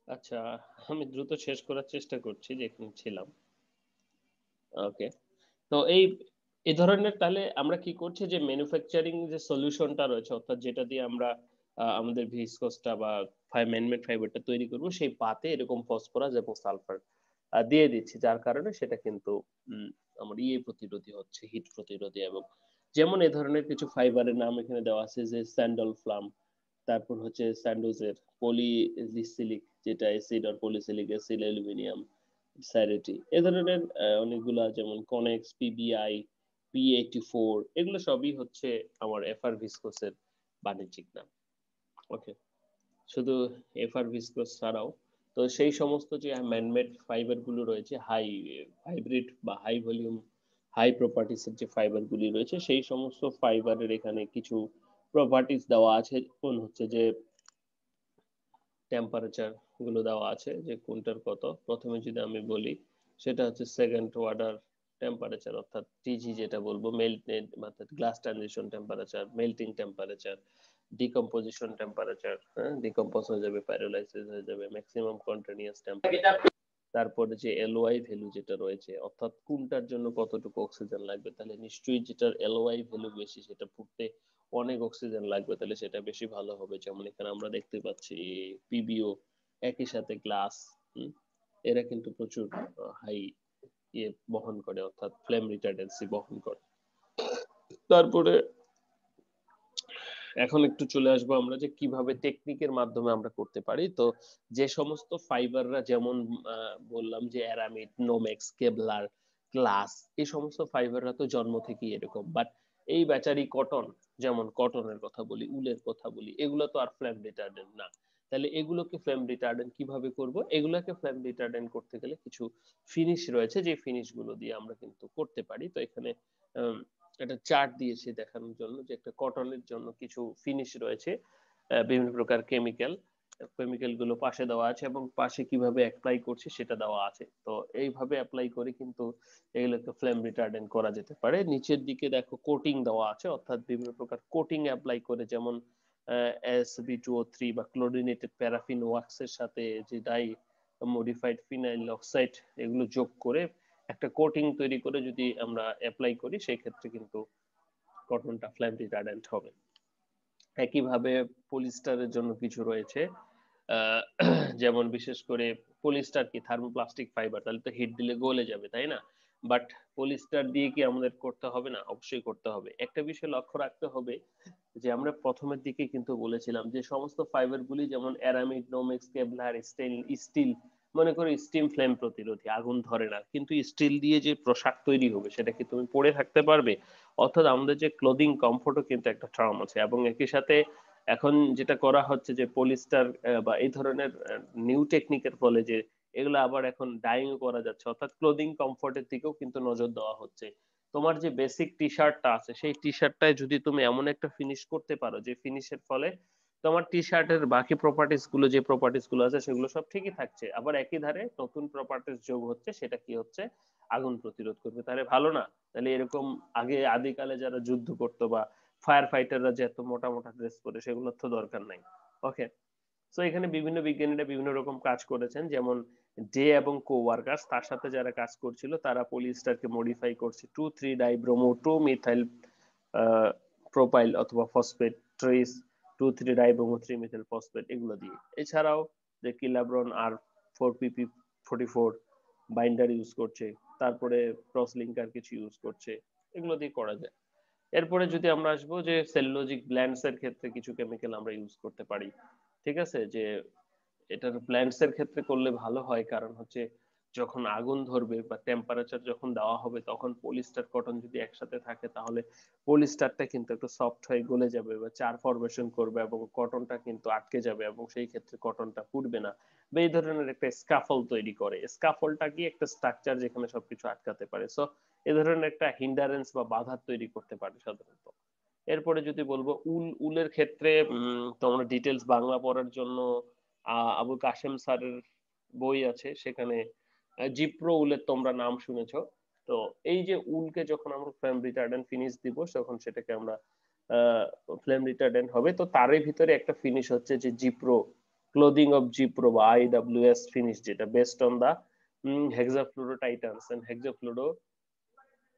আচ্ছা, আমি দ্রুত শেষ করার চেষ্টা করছি যেখানে ছিলাম। ওকে। তো এই ধরনের তাহলে আমরা কি করছি যে ম্যানুফ্যাকচারিং যে সলিউশনটা রয়েছে অর্থাৎ যেটা দিয়ে আমরা আমাদের ভিসকসটা বা ম্যান-মেড ফাইবারটা তৈরি করব সেই পাতে এরকম ফসফরাস এবং সালফার দিয়ে দিচ্ছি। যার কারণে সেটা কিন্তু আমার প্রতিরোধী হচ্ছে, হিট প্রতিরোধী এবং যেমন এ ধরনের কিছু ফাইবারের নাম এখানে দেওয়া আছে যে স্যান্ডল ফ্লাম, তারপর হচ্ছে স্যান্ডোজের পলিলিসিলিক যেটা অ্যাসিড আর পলিসিলিক অ্যাসিড, অ্যালুমিনিয়াম স্যারিটি এ ধরনের অনেকগুলা যেমন কনেক্স, পিবিআই, পি84 এগুলো সবই হচ্ছে আমার এফআর ভিসকোসের বাণিজ্যিক নাম। ওকে, শুধু এফআর ভিসকোস ছাড়াও তো সেই সমস্ত যে ম্যানমেড ফাইবার গুলো রয়েছে হাই হাইব্রিড বা হাই ভলিউম হাই প্রপার্টিসের যে ফাইবার গুলি রয়েছে সেই সমস্ত ফাইবারের এখানে কিছু প্রপার্টিস দেওয়া আছে। কোন হচ্ছে যে টেম্পারেচার গুলো দেওয়া আছে যে কোনটার কত। প্রথমে যদি আমি বলি সেটা হচ্ছে সেকেন্ড অর্ডার টেম্পারেচার অর্থাৎ টিজি যেটা বলবো মেল্টেড অর্থাৎ glass transition temperature, melting temperature, decomposition temperature, হ্যাঁ ডিকম্পোজ হয়ে যাবে, প্যারালাইসিস হয়ে যাবে, ম্যাক্সিমাম কন্টিনিউয়াস টেম্পারেচার, তারপরে যে এলওআই ভ্যালু যেটা রয়েছে অর্থাৎ কোনটার জন্য কতটুকু অক্সিজেন লাগবে, তাহলে নিশ্চয়ই যেটার এলওআই ভ্যালু বেশি সেটা ফুটতে অনেক অক্সিজেন লাগবে, তাহলে সেটা বেশি ভালো হবে। যেমন এখানে আমরা দেখতে পাচ্ছি পিবিও একই সাথে গ্লাস, এরা কিন্তু প্রচুর হাই বহন করে অর্থাৎ ফ্লেম রিটার্ডেন্সি বহন করে। তারপরে এখন একটু চলে আসবো আমরা যে কিভাবে টেকনিকের মাধ্যমে আমরা করতে পারি। তো যে সমস্ত ফাইবাররা যেমন বললাম যে অ্যারামিড, নোমেক্স, কেবলার, গ্লাস এই সমস্ত ফাইবাররা তো জন্ম থেকেই এরকম, বাট এই বেচারি কটন, যেমন কটনের কথা বলি, উলের কথা বলি, এগুলো তো আর ফ্লেম রিটার্ডেন্ট না। তাহলে এগুলোকে ফ্লেম রিটার্ডেন্ট কিভাবে করব? এগুলোকে ফ্লেম রিটার্ডেন্ট করতে গেলে কিছু ফিনিশ রয়েছে যে ফিনিশ গুলো দিয়ে আমরা কিন্তু করতে পারি। তো এখানে একটা চার্ট দিয়েছি দেখানোর জন্য যে একটা কটনের জন্য কিছু ফিনিশ রয়েছে, বিভিন্ন প্রকার কেমিক্যাল গুলো পাশে দেওয়া আছে এবং পাশে কিভাবে অ্যাপ্লাই করছি সেটা দেওয়া আছে। তো এইভাবে অ্যাপ্লাই করে কিন্তু এগুলোকে ফ্লেম রিটার্ডেন্ট করা যেতে পারে। নিচের দিকে দেখো কোটিং দেওয়া আছে অর্থাৎ বিভিন্ন প্রকার কোটিং অ্যাপ্লাই করে, যেমন SB2O3 বা ক্লোরিনেটেড প্যারাফিন ওয়াক্স এর সাথে যে ডাই মডিফাইড ফিনাইল অক্সাইড এগুলো যোগ করে একটা কোটিং তৈরি করে যদি আমরা অ্যাপ্লাই করি সেই ক্ষেত্রে কিন্তু কটনটা ফ্লেম রিটার্ডেন্ট হবে। একইভাবে পলিস্টারের জন্য কিছু রয়েছে, যেমন বিশেষ করে পলিস্টার কি থার্মোপ্লাস্টিক ফাইবার, তাহলে তো হিট দিলে গলে যাবে তাই না? বাট পলিস্টার দিয়ে কি আমাদের করতে হবে না? অবশ্যই করতে হবে। একটা বিষয় লক্ষ্য রাখতে হবে যে আমরা প্রথমের দিকে কিন্তু বলেছিলাম যে সমস্ত ফাইবার গুলি যেমন অ্যারামিড, নোমেক্স, কেবলার, স্টিল, মনে করো স্টিম ফ্লেম প্রতিরোধী, আগুন ধরে না, কিন্তু স্টিল দিয়ে যে পোশাক তৈরি হবে সেটা কি তুমি পরে থাকতে পারবে? অর্থাৎ আমাদের যে ক্লোদিং কমফোর্টও কিন্তু একটা টার্ম আছে এবং একই সাথে এখন যেটা করা হচ্ছে যে পলিস্টার বা এই ধরনের নিউ টেকনিকের ফলে যে এগুলো আবার এখন ডাইং করা যাচ্ছে অর্থাৎ ক্লোদিং কমফোর্টের দিকেও কিন্তু নজর দেওয়া হচ্ছে। তোমার যে বেসিক টি শার্টটা আছে সেই টি শার্টটায় যদি তুমি এমন একটা ফিনিশ করতে পারো যে ফিনিশের ফলে তোমার টি শার্টের বাকি প্রপার্টিস গুলো যে প্রপার্টিস গুলো আছে সেগুলো সব ঠিকই থাকছে, আবার একই ধারে নতুন প্রপার্টিস যোগ হচ্ছে, সেটা কি হচ্ছে? আগুন প্রতিরোধ করবে। তাহলে ভালো না? তাহলে এরকম আগে আদিকালে যারা যুদ্ধ করতো বা ফায়ার ফাইটাররা যে এত মোটা মোটা ড্রেস পরে সেগুলোর তো দরকার নাই। ওকে, তো এখানে বিভিন্ন বিজ্ঞানীরা বিভিন্ন রকম কাজ করেছেন, যেমন ডে এবং কো ওয়ার্কার্স তার সাথে যারা কাজ করছিল তারা পলিস্টারকে মডিফাই করছে 2,3-ডাইব্রোমো 2-মিথাইল প্রোপাইল অথবা ফসফেট ট্রেস 2,3-ডাইব্রোমো 3-মিথাইল ফসফেট এগুলো দিয়ে। এছাড়াও যে কিলাব্রন আর 4PP44 বাইন্ডার ইউজ করছে, তারপরে ক্রসলিঙ্কার কিছু ইউজ করছে, এগুলো দিয়ে করা যায়। এরপরে যদি আমরা আসবো যে সেলুলোজিক ব্ল্যান্ডস এর ক্ষেত্রে কিছু কেমিক্যাল আমরা ইউজ করতে পারি। ঠিক আছে, যে এটার ব্ল্যান্ডস এর ক্ষেত্রে করলে ভালো হয়, কারণ হচ্ছে যখন আগুন ধরবে বা টেম্পারেচার যখন দেওয়া হবে তখন পলিস্টার কটন যদি একসাথে থাকে তাহলে পলিস্টারটা কিন্তু একটু সফট হয়ে গলে যাবে বা চার ফরমেশন করবে এবং কটনটা কিন্তু আটকে যাবে এবং সেই ক্ষেত্রে কটনটা ফুটবে না বা এই ধরনের একটা স্কাফল তৈরি করে। স্কাফলটা কি একটা স্ট্রাকচার যেখানে সবকিছু আটকাতে পারে, সো এ ধরনের একটা হিন্ডারেন্স বা বাধা তৈরি করতে পারে সাধারণত। এরপরে যদি বলবো উলের ক্ষেত্রে তোমরা ডিটেলস বাংলা পড়ার জন্য আবু কাশেম স্যারের বই আছে, সেখানে জিপ্রো উলের তোমরা নাম শুনেছো। তো এই যে উলকে যখন আমরা ফ্লেম রিটার্ডেন্ট ফিনিশ দিব তখন সেটাকে আমরা ফ্লেম রিটার্ডেন্ট হবে, তো তারই ভিতরে একটা ফিনিশ হচ্ছে যে জিপ্রো clothing of Gipro বা IWS finish যেটা based on the hexafluorotitans and hexafluoro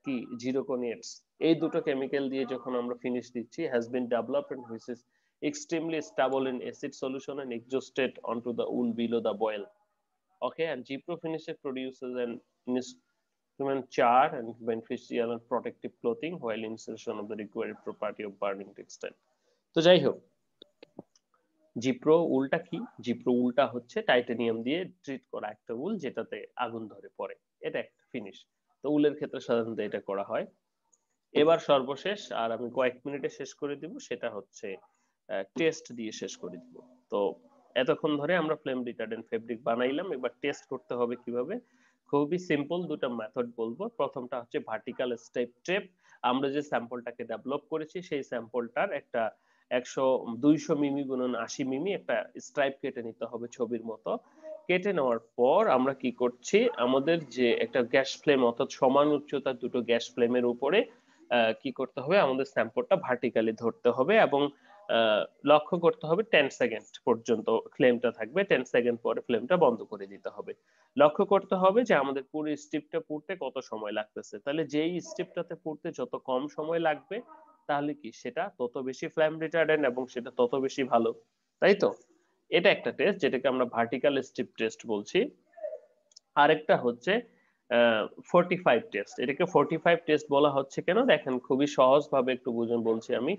কি zirconiates, এই দুটো কেমিক্যাল দিয়ে যখন আমরা ফিনিশ দিচ্ছি has been developed and which is extremely stable in acid solution and exhausted onto the wool below the boil. Okay, and Gipro finishes produces an instrument char and beneficial and protective clothing while insertion of the required property of burning textile. তো যাই হোক, জিপ্রো উলটা কি? জিপ্রো উলটা হচ্ছে titanium দিয়ে treat করা একটা উল যেটাতে আগুন ধরে পড়ে, এটা একটা ফিনিশ। তো উলের ক্ষেত্রে সাধারণত এটা করা হয়। এবার সর্বশেষ, আর আমি কয়েক মিনিটে শেষ করে দিব, সেটা হচ্ছে টেস্ট দিয়ে শেষ করে দিব। তো এতক্ষণ ধরে আমরা ফ্লেম রিটার্ডেন্ট ফেব্রিক বানাইলাম, এবার টেস্ট করতে হবে কিভাবে। খুবই সিম্পল দুটো মেথড বলবো। প্রথমটা হচ্ছে ভার্টিক্যাল স্টেপ ট্রেপ। আমরা যে স্যাম্পলটাকে ডেভেলপ করেছি সেই স্যাম্পলটার একটা 200 মিমি গুণন 80 মিমি একটা স্ট্রাইপ কেটে নিতে হবে ছবির মতো। কেটে নেওয়ার পর আমরা কি করছি, আমাদের যে একটা গ্যাস ফ্লেম অর্থাৎ সমান উচ্চতার দুটো গ্যাস ফ্লেমের উপরে কি করতে হবে, আমাদের স্যাম্পলটা ভার্টিক্যালি ধরতে হবে এবং লক্ষ্য করতে হবে 10 সেকেন্ড পর্যন্ত ফ্লেমটা থাকবে, 10 সেকেন্ড পরে ফ্লেমটা বন্ধ করে দিতে হবে। লক্ষ্য করতে হবে যে আমাদের পুরো স্টিপটা পুড়তে কত সময় লাগতেছে। তাহলে যেই স্টিপটাতে পুড়তে যত কম সময় লাগবে তাহলে কি সেটা তত বেশি ফ্লেম রিটার্ডেন্ট এবং সেটা তত বেশি ভালো, তাই তো? এটা একটা টেস্ট যেটাকে আমরা ভার্টিক্যাল স্টিপ টেস্ট বলছি। আরেকটা হচ্ছে 45 টেস্ট। এটাকে 45 টেস্ট বলা হচ্ছে কেন দেখেন, খুবই সহজ ভাবে একটু বুঝুন বলছি আমি।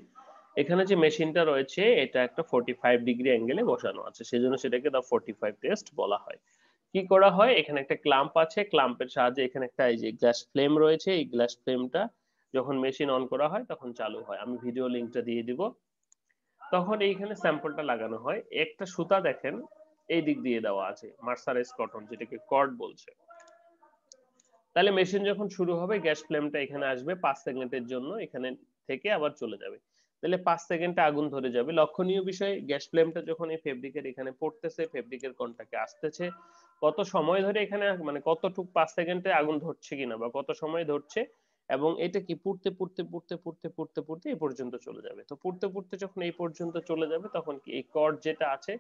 এখানে যে মেশিনটা রয়েছে এটা একটা 45 ডিগ্রি অ্যাঙ্গেলে বসানো আছে, সেজন্য সেটাকে দা 45 টেস্ট বলা হয়। কি করা হয়, এখানে একটা ক্লাম্প আছে, ক্লাম্পের সাহায্যে এখানে একটা এই যে গ্লাস ফ্লেম রয়েছে, এই গ্লাস ফ্লেমটা যখন মেশিন অন করা হয় তখন চালু হয়। আমি ভিডিও লিংকটা দিয়ে দিব। তখন এইখানে স্যাম্পলটা লাগানো হয়। একটা সুতা দেখেন এই দিক দিয়ে দেওয়া আছে, মার্সারাইজ কটন যেটাকে কর্ড বলছে। তাহলে মেশিন যখন শুরু হবে গ্যাস ফ্লেমটা এখানে আসবে 5 সেকেন্ডের জন্য, এখানে থেকে আবার চলে যাবে। তাহলে 5 সেকেন্ডে আগুন ধরে যাবে। লক্ষণীয় বিষয়, গ্যাস ফ্লেমটা যখন এই ফেব্রিকের এখানে পড়তেছে, ফেব্রিকের কন্টাক্টে আসতেছে, কত সময় ধরে এখানে মানে কতটুক 5 সেকেন্ডে আগুন ধরছে কিনা বা কত সময় ধরছে, এবং এটা কি পুড়তে পুড়তে পুড়তে পুড়তে পুড়তে পুড়তে এই পর্যন্ত চলে যাবে। তো পুড়তে পুড়তে যখন এই পর্যন্ত চলে যাবে তখন কি এই কর্ড যেটা আছে,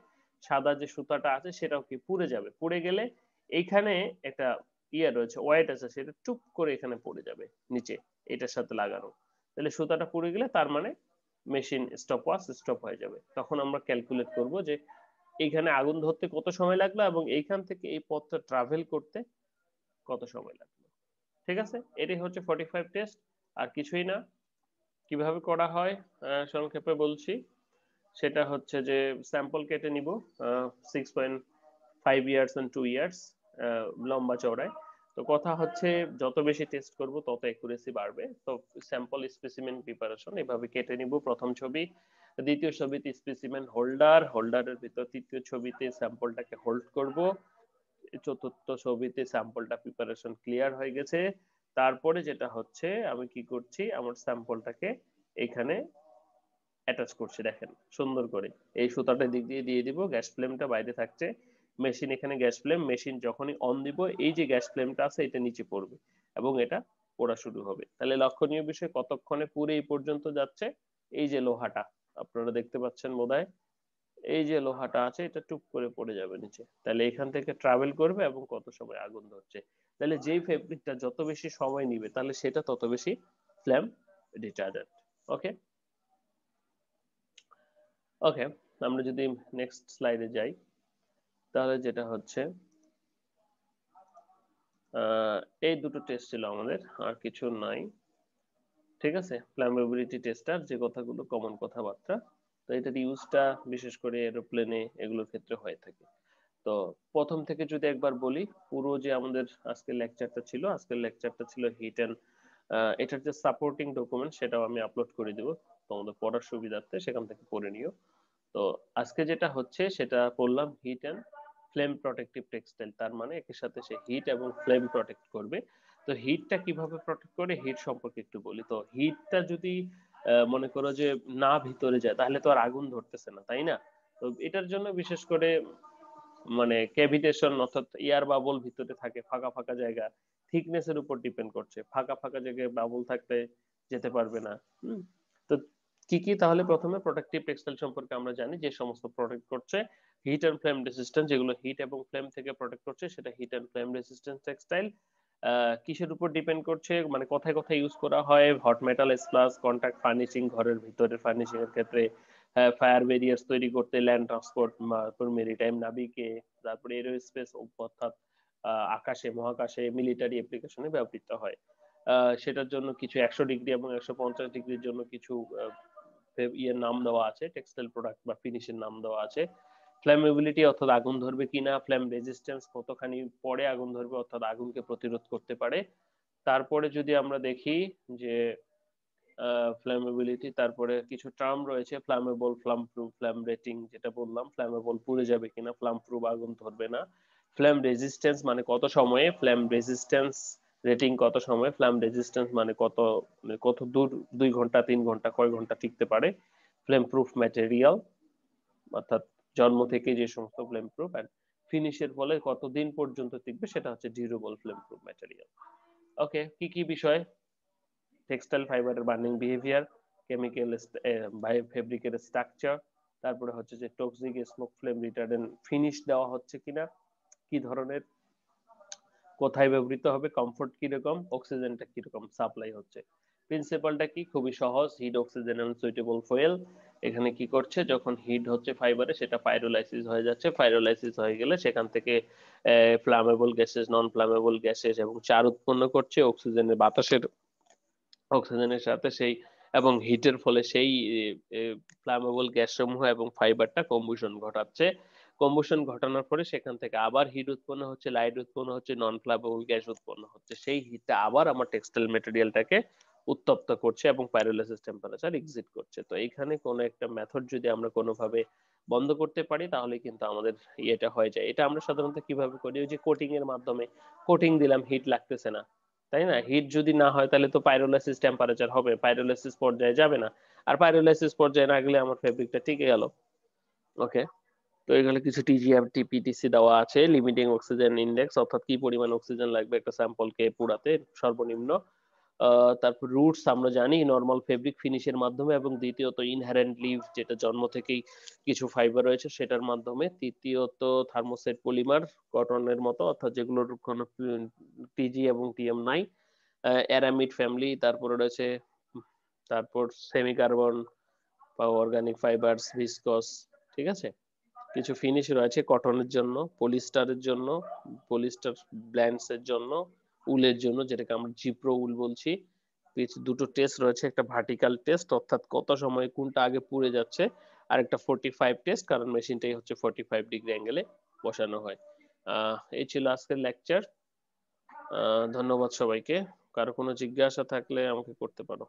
সাদা যে সুতাটা আছে সেটাও কি পুড়ে যাবে। পুড়ে গেলে এইখানে একটা ইয়ে রয়েছে, ওয়েট আছে, সেটা টুপ করে এখানে পড়ে যাবে নিচে এটার সাথে লাগানো। তাহলে সুতাটা পুড়ে গেলে তার মানে মেশিন স্টপ ওয়াচ স্টপ হয়ে যাবে। তখন আমরা ক্যালকুলেট করব যে এইখানে আগুন ধরতে কত সময় লাগলো এবং এইখান থেকে এই পথটা ট্রাভেল করতে কত সময় লাগলো। ঠিক আছে, এটাই হচ্ছে 45 টেস্ট, আর কিছুই না। কিভাবে করা হয় সংক্ষেপে বলছি, সেটা হচ্ছে যে স্যাম্পল কেটে নিব 6.5 ইয়ার্স এন্ড 2 ইয়ার্স লম্বা চওড়ায়। তো কথা হচ্ছে যত বেশি টেস্ট করব তত অ্যাকুরেসি বাড়বে। তো স্যাম্পল স্পেসিমেন প্রিপারেশন এভাবে কেটে নিব। প্রথম ছবি, দ্বিতীয় ছবিতে স্পেসিমেন হোল্ডার, হোল্ডারের ভিতর তৃতীয় ছবিতে স্যাম্পলটাকে হোল্ড করব, চতুর্থ ছবিতে স্যাম্পলটা প্রিপারেশন ক্লিয়ার হয়ে গেছে। তারপরে যেটা হচ্ছে আমি কি করছি, আমার স্যাম্পলটাকে এখানে অ্যাটাচ করছি, দেখেন সুন্দর করে এই সুতাটা দিক দিয়ে দিয়ে দিব। গ্যাস ফ্লেমটা বাইরে থাকছে, মেশিন এখানে গ্যাস ফ্লেম, মেশিন যখনই অন দিব এই যে গ্যাস ফ্লেমটা আছে এটা নিচে পড়বে এবং এটা পোড়া শুরু হবে। তাহলে লক্ষণীয় বিষয় কতক্ষণে পুরো এই পর্যন্ত যাচ্ছে, এই যে লোহাটা আপনারা দেখতে পাচ্ছেন বোধহয়, এই যে লোহাটা আছে এটা টুপ করে পড়ে যাবে নিচে। তাহলে এখান থেকে ট্রাভেল করবে এবং কত সময় আগুন ধরছে। তাহলে যেই ফেব্রিকটা যত বেশি সময় নিবে তাহলে সেটা তত বেশি ফ্লেম রিটার্ডেন্ট। ওকে ওকে, আমরা যদি নেক্সট স্লাইডে যাই তাহলে যেটা হচ্ছে এই দুটো টেস্ট ছিল আমাদের, আর কিছু নাই। ঠিক আছে, ফ্ল্যামেবিলিটি টেস্টার যে কথাগুলো কমন কথাবার্তা, তো এটার ইউজটা বিশেষ করে এরোপ্লেনে এগুলোর ক্ষেত্রে হয়ে থাকে। তো প্রথম থেকে যদি একবার বলি, পুরো যে আমাদের আজকের লেকচারটা ছিল, আজকের লেকচারটা ছিল হিট এন্ড এটার যে সাপোর্টিং ডকুমেন্ট সেটাও আমি আপলোড করে দিব তোমাদের পড়ার সুবিধার্থে, সেখান থেকে পড়ে নিও। তো আজকে যেটা হচ্ছে সেটা বললাম heat and flame protective textile, তার মানে এর সাথে সে হিট এবং ফ্লেম প্রোটেক্ট করবে। তো হিটটা কিভাবে প্রোটেক্ট করে হিট সম্পর্কে একটু বলি। তো হিটটা যদি মনে করো যে না ভিতরে যায় তাহলে তো আর আগুন ধরতেছে না, তাই না? তো এটার জন্য বিশেষ করে মানে ক্যাভিটেশন অর্থাৎ এয়ার বাবল ভিতরে থাকে, ফাঁকা ফাঁকা জায়গা থিকনেস এর উপর ডিপেন্ড করছে, ফাঁকা ফাঁকা জায়গায় বাবল থাকতে যেতে পারবে না। তো কি কি তাহলে প্রথমে প্রোটেক্টিভ টেক্সটাইল সম্পর্কে আমরা জানি যে সমস্ত প্রোটেক্ট করছে, হিট অ্যান্ড ফ্লেম রেজিস্ট্যান্ট, যেগুলো হিট এবং ফ্লেম থেকে প্রোটেক্ট করছে, সেটা heat and flame resistant textile. কিসের উপর ডিপেন্ড করছে, মানে কোথায় কোথায় ইউজ করা হয়? Hot metal splash, contact furnishing, ঘরের ভিতরের ফার্নিশিং এর ক্ষেত্রে, ফায়ার ব্যারিয়ার্স তৈরি করতে, ল্যান্ড ট্রান্সপোর্ট, মেরিটাইম নাবিকে, তারপরে এরোস্পেস অর্থাৎ আকাশে মহাকাশে মিলিটারি অ্যাপ্লিকেশনে ব্যবহৃত হয়। সেটার জন্য কিছু 100 ডিগ্রি এবং 150 ডিগ্রির জন্য কিছু ইয়ের নাম দেওয়া আছে, টেক্সটাইল প্রোডাক্ট বা ফিনিশের নাম দেওয়া আছে। ফ্ল্যামেবিলিটি অর্থাৎ আগুন ধরবে কিনা, ফ্লেম রেজিস্ট্যান্স কতখানি পরে আগুন ধরবে অর্থাৎ আগুনকে প্রতিরোধ করতে পারে। তারপরে যদি আমরা দেখি যে ফ্ল্যামেবিলিটি, তারপরে কিছু টার্ম রয়েছে, flammable, flam proof, flame rating, যেটা বললাম ফ্ল্যামেবল পুড়ে যাবে কিনা, ফ্লাম প্রুফ আগুন ধরবে না, ফ্ল্যাম রেজিস্ট্যান্স মানে কত সময়ে, ফ্ল্যাম রেজিস্ট্যান্স রেটিং কত সময়, ফ্ল্যাম রেজিস্ট্যান্স মানে কত দূর, 2 ঘন্টা 3 ঘন্টা কয় ঘন্টা টিকতে পারে, ফ্লেম প্রুফ ম্যাটেরিয়াল অর্থাৎ জন্ম থেকে যে সমস্ত ফ্লেম প্রুফ, এন্ড ফিনিশের ফলে কতদিন পর্যন্ত টিকবে, সেটা হচ্ছে ডিউরেবল ফ্লেম প্রুফ ম্যাটেরিয়াল। ওকে, কি কি বিষয়? টেক্সটাইল ফাইবারের বার্নিং বিহেভিয়ার, কেমিক্যাল ফেব্রিকের স্ট্রাকচার, তারপরে হচ্ছে যে toxic smoke flame retardant finish দেওয়া হচ্ছে কিনা, কি ধরনের, কোথায় ব্যবহৃত হবে, কমফোর্ট কিরকম, অক্সিজেনটা কিরকম সাপ্লাই হচ্ছে। প্রিন্সিপালটা কি, খুবই সহজ, heat oxygen and suitable fuel. এখানে কি করছে, যখন হিট হচ্ছে ফাইবারে, সেটা পাইরোলাইসিস হয়ে যাচ্ছে, পাইরোলাইসিস হয়ে গেলে সেখান থেকে ফ্লামেবল গ্যাসেস, নন ফ্লামেবল গ্যাসেস এবং চার উৎপন্ন করছে, অক্সিজেনের বাতাসের অক্সিজেনের সাথে সেই, এবং হিটের ফলে সেই ফ্লামেবল গ্যাস সমূহ এবং ফাইবারটা কম্বুশন ঘটাচ্ছে। কম্বুশন ঘটানোর পরে সেখান থেকে আবার হিট উৎপন্ন হচ্ছে, লাইট উৎপন্ন হচ্ছে, নন ফ্লামেবল গ্যাস উৎপন্ন হচ্ছে, সেই হিটটা আবার আমার টেক্সটাইল মেটেরিয়ালটাকে উত্তপ্ত করছে এবং পাইরোলাইসিস টেম্পারেচার এক্সিট করছে। তো এইখানে কোনো একটা মেথড যদি আমরা কোনোভাবে বন্ধ করতে পারি, তাহলে কিন্তু আমাদের ইয়েটা হয়ে যায়। এটা আমরা সাধারণত কিভাবে করি, ওই যে কোটিং এর মাধ্যমে, কোটিং দিলাম, হিট লাগতেছে না, তাই না? হিট যদি না হয় তাহলে তো পাইরোলাইসিস টেম্পারেচার হবে, পাইরোলাইসিস পর্যায়ে যাবে না, আর পাইরোলাইসিস পর্যায়ে না গেলে আমার ফেব্রিকটা টিকে গেল। ওকে, তো এখানে কিছু টিজিএম টিপিটিসি দেওয়া আছে, লিমিটিং অক্সিজেন ইন্ডেক্স অর্থাৎ কি পরিমাণ অক্সিজেন লাগবে একটা স্যাম্পলকে পুরাতে সর্বনিম্ন। তারপর রুটস আমরা জানি নর্মাল ফেব্রিক ফিনিশের মাধ্যমে, এবং দ্বিতীয়ত ইনহেরেন্ট লিভ, যেটা জন্ম থেকেই কিছু ফাইবার রয়েছে সেটার মাধ্যমে, তৃতীয়ত থার্মোসেট পলিমার কটনের মতো অর্থাৎ যেগুলোর কোনো টিজি এবং টিএম নাই, অ্যারামিড ফ্যামিলি, তারপরে রয়েছে, তারপর সেমি কার্বন বা অর্গানিক ফাইবারস, ভিসকস, ঠিক আছে। কিছু ফিনিশ রয়েছে কটনের জন্য, পলিস্টারের জন্য, পলিস্টার ব্ল্যান্ডস এর জন্য, উলের জন্য, যেটাকে আমরা জিপ্রো উল বলছি। দুটো টেস্ট রয়েছে, একটা ভার্টিক্যাল টেস্ট অর্থাৎ কত সময় কোনটা আগে পুড়ে যাচ্ছে, আর একটা 45 টেস্ট, কারণ মেশিনটাই হচ্ছে 45 ডিগ্রি অ্যাঙ্গেলে বসানো হয়। এই ছিল আজকের লেকচার। ধন্যবাদ সবাইকে। কারো কোনো জিজ্ঞাসা থাকলে আমাকে করতে পারো।